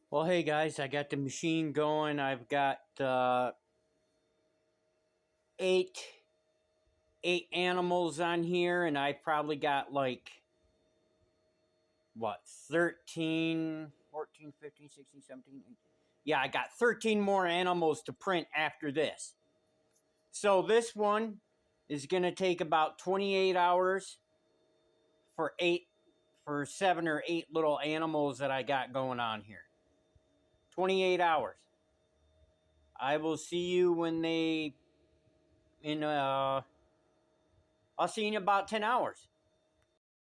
Well, hey guys, I got the machine going. I've got eight eight animals on here, and I probably got like what 13, 14, 15, 16, 17, 18. Yeah, I got 13 more animals to print after this. So this one is going to take about 28 hours for eight for 7 or 8 little animals that I got going on here. 28 hours. I will see you when they in I'll see you in about 10 hours.